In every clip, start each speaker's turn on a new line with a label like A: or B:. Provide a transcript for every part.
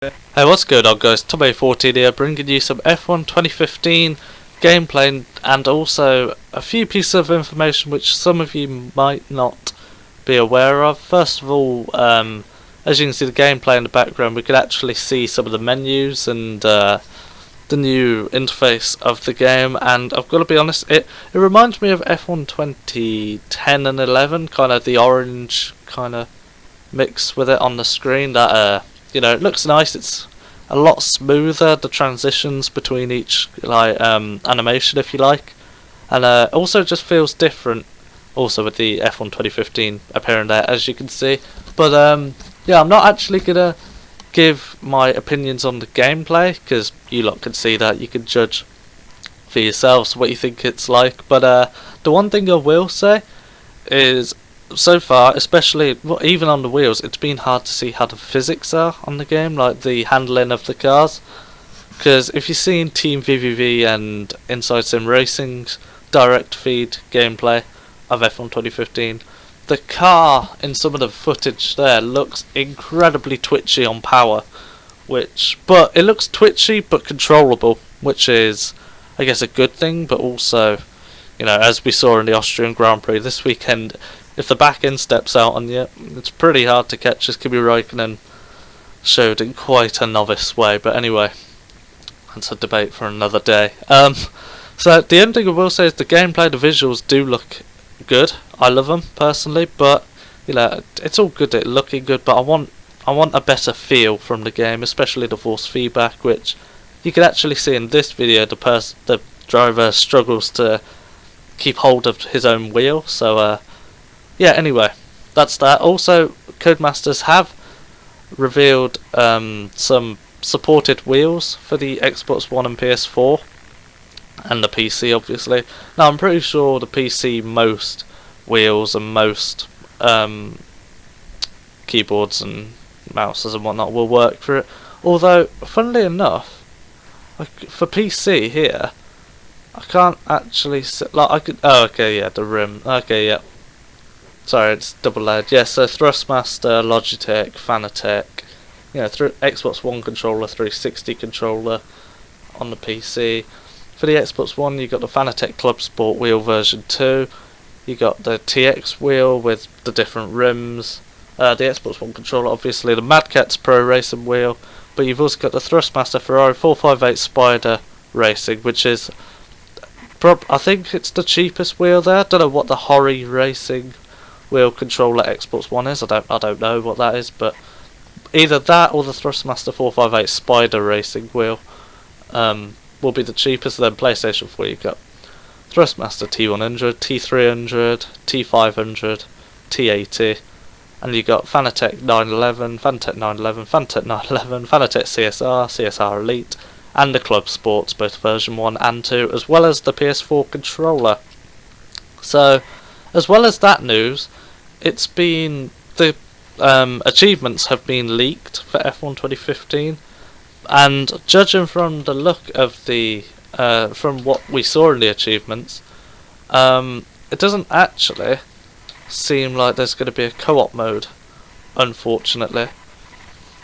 A: Hey, what's good on guys? Tommy14 here, bringing you some F1 2015 gameplay and also a few pieces of information which some of you might not be aware of. First of all, as you can see the gameplay in the background, we could actually see some of the menus and the new interface of the game, and I've got to be honest, it reminds me of F1 2010 and 11, kind of the orange kind of mix with it on the screen. That it looks nice. It's a lot smoother, the transitions between each animation, if you like, and also just feels different. Also with the F1 2015 appearing there, as you can see. But yeah, I'm not actually gonna give my opinions on the gameplay because you lot can see that. You can judge for yourselves what you think it's like. But the one thing I will say is, so far, especially even on the wheels, it's been hard to see how the physics are on the game, like the handling of the cars. Because if you've seen Team VVV and Inside Sim Racing's direct feed gameplay of F1 2015, the car in some of the footage there looks incredibly twitchy on power, but it looks twitchy but controllable, which is, I guess, a good thing. But also, as we saw in the Austrian Grand Prix this weekend, if the back end steps out on you, it's pretty hard to catch, as Kimi Räikkönen showed in quite a novice way. But anyway, that's a debate for another day. So the only thing I will say is the gameplay, the visuals do look good. I love them personally, but it's all good at looking good. But I want a better feel from the game, especially the force feedback, which you can actually see in this video. The driver struggles to keep hold of his own wheel. So yeah, anyway, that's that. Also, Codemasters have revealed some supported wheels for the Xbox One and PS4 and the PC, obviously. Now, I'm pretty sure the PC, most wheels and most keyboards and mouses and whatnot will work for it. Although, funnily enough, for PC here, I can't actually I could. Oh, okay, yeah, the rim. Okay, yeah. Sorry, it's double-layered. Yeah, so Thrustmaster, Logitech, Fanatec, through Xbox One controller, 360 controller on the PC. For the Xbox One, you got the Fanatec Club Sport wheel version 2. You got the TX wheel with the different rims. The Xbox One controller, obviously the Mad Catz Pro Racing wheel. But you've also got the Thrustmaster Ferrari 458 Spider Racing, which is, I think it's the cheapest wheel there. I don't know what the Hori Racing wheel controller Xbox One is. I don't know what that is, but either that or the Thrustmaster 458 Spider Racing wheel will be the cheapest. Then PlayStation 4, you've got Thrustmaster T100, T300, T500, T80, and you got Fanatec 911, Fanatec 911, Fanatec 911, Fanatec CSR, CSR Elite, and the Club Sports, both version 1 and 2, as well as the PS4 controller. So, as well as that news, it's been the achievements have been leaked for F1 2015, and judging from the look of the from what we saw in the achievements, it doesn't actually seem like there's going to be a co-op mode, unfortunately,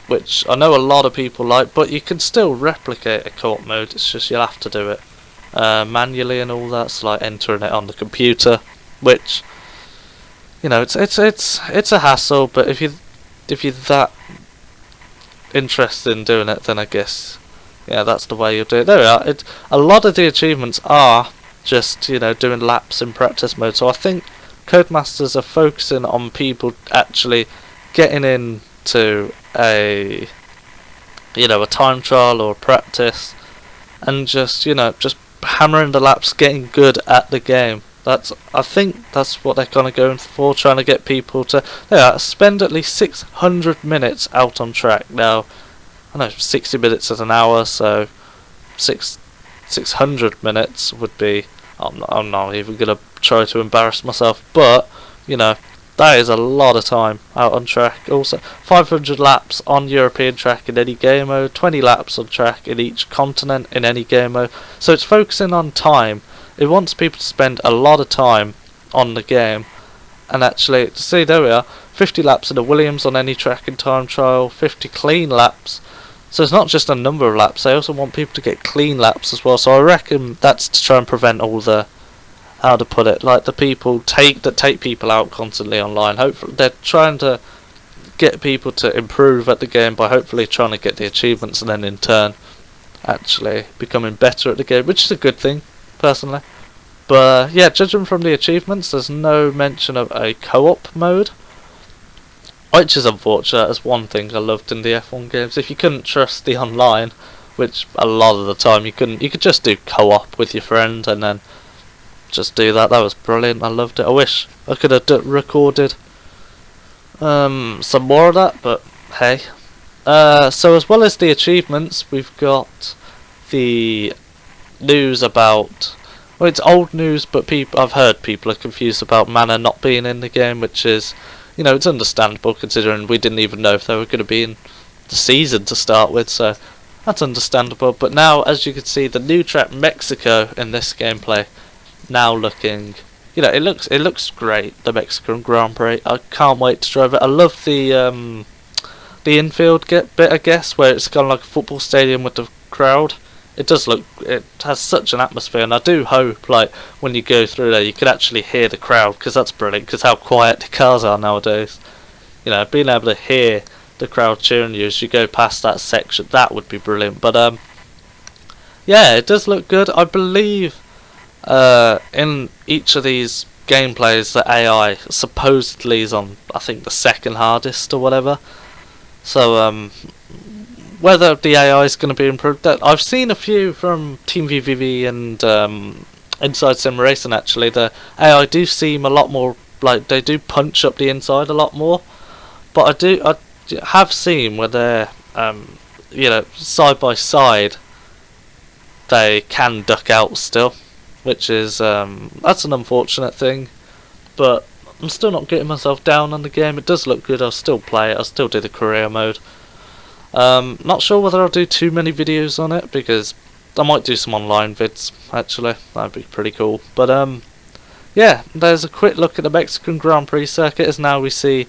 A: which I know a lot of people like. But you can still replicate a co-op mode. It's just you'll have to do it manually and all that. So like entering it on the computer, which it's a hassle. But if you're that interested in doing it, then I guess that's the way you'll do it. There we are. A lot of the achievements are just doing laps in practice mode. So I think Codemasters are focusing on people actually getting into a time trial or practice and just hammering the laps, getting good at the game. I think that's what they're kind of going for, trying to get people to spend at least 600 minutes out on track. Now, I know 60 minutes is an hour, so 600 minutes would be. I'm not even gonna try to embarrass myself, but that is a lot of time out on track. Also, 500 laps on European track in any game mode, 20 laps on track in each continent in any game mode. So it's focusing on time. It wants people to spend a lot of time on the game, and actually, see, there we are, 50 laps in a Williams on any track in time trial, 50 clean laps So it's not just a number of laps, they also want people to get clean laps as well. So I reckon that's to try and prevent all the, how to put it, like the people that take people out constantly online. Hopefully they're trying to get people to improve at the game by hopefully trying to get the achievements, and then in turn actually becoming better at the game, which is a good thing personally. But yeah, judging from the achievements, there's no mention of a co-op mode, which is unfortunate. As one thing I loved in the F1 games, if you couldn't trust the online, which a lot of the time you couldn't, you could just do co-op with your friend and then just do that. That was brilliant. I loved it. I wish I could have recorded some more of that, but hey. So as well as the achievements, we've got the news about, well, it's old news, but I've heard people are confused about Mana not being in the game, which is, you know, it's understandable considering we didn't even know if they were going to be in the season to start with, so that's understandable. But now, as you can see, the new track Mexico in this gameplay now looking, you know, it looks great. The Mexican Grand Prix, I can't wait to drive it. I love the infield bit, I guess, where it's kind of like a football stadium with the crowd. It does look, it has such an atmosphere, and I do hope, like, when you go through there, you could actually hear the crowd, because that's brilliant, because how quiet the cars are nowadays. You know, being able to hear the crowd cheering you as you go past that section, that would be brilliant. But, yeah, it does look good. I believe, in each of these gameplays, the AI supposedly is on, I think, the second hardest or whatever. So, whether the AI is going to be improved, I've seen a few from Team VVV and Inside Sim Racing. Actually, the AI do seem a lot more like they do punch up the inside a lot more. But I have seen where they're you know, side by side, they can duck out still, which is that's an unfortunate thing. But I'm still not getting myself down on the game. It does look good. I'll still play it. I'll still do the career mode. Not sure whether I'll do too many videos on it, because I might do some online vids, actually. That'd be pretty cool. But, yeah, there's a quick look at the Mexican Grand Prix circuit, as now we see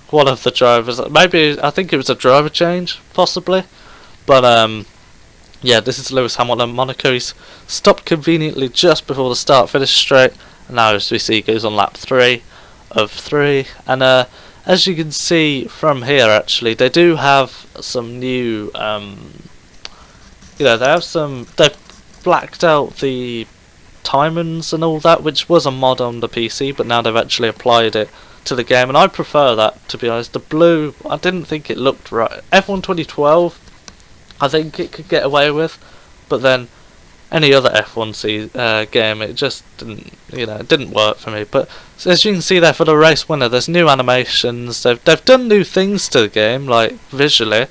A: one of the drivers. Maybe, I think it was a driver change, possibly. But, yeah, this is Lewis Hamilton, Monaco. He's stopped conveniently just before the start-finish straight. And now, as we see, he goes on lap 3 of 3. And, as you can see from here, actually, they do have some new, you know, they've blacked out the timings and all that, which was a mod on the PC, but now they've actually applied it to the game, and I prefer that, to be honest. The blue, I didn't think it looked right. F1 2012, I think it could get away with, but then any other F1 game, it just didn't, you know, it didn't work for me. But so as you can see there, for the race winner, there's new animations. They've done new things to the game, like visually.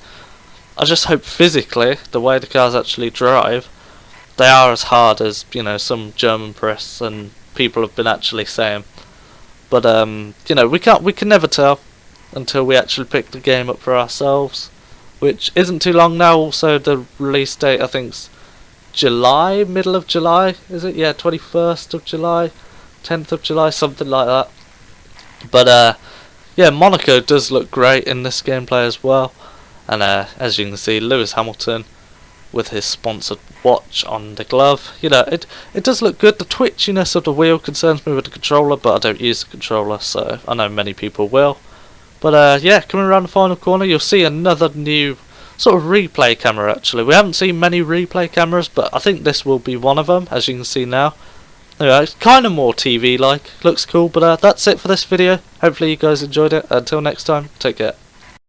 A: I just hope physically, the way the cars actually drive, they are as hard as, you know, some German press and people have been actually saying. But you know, we can never tell until we actually pick the game up for ourselves, which isn't too long now. Also, the release date, I think's July, middle of July, is it? Yeah, 21st of July, 10th of July, something like that. But yeah, Monaco does look great in this gameplay as well. And as you can see, Lewis Hamilton with his sponsored watch on the glove. You know, it does look good. The twitchiness of the wheel concerns me with the controller, but I don't use the controller, so I know many people will. But yeah, coming around the final corner, you'll see another new sort of replay camera. Actually, we haven't seen many replay cameras, but I think this will be one of them, as you can see now. Anyway, it's kind of more TV like, looks cool. But that's it for this video. Hopefully you guys enjoyed it. Until next time, take care.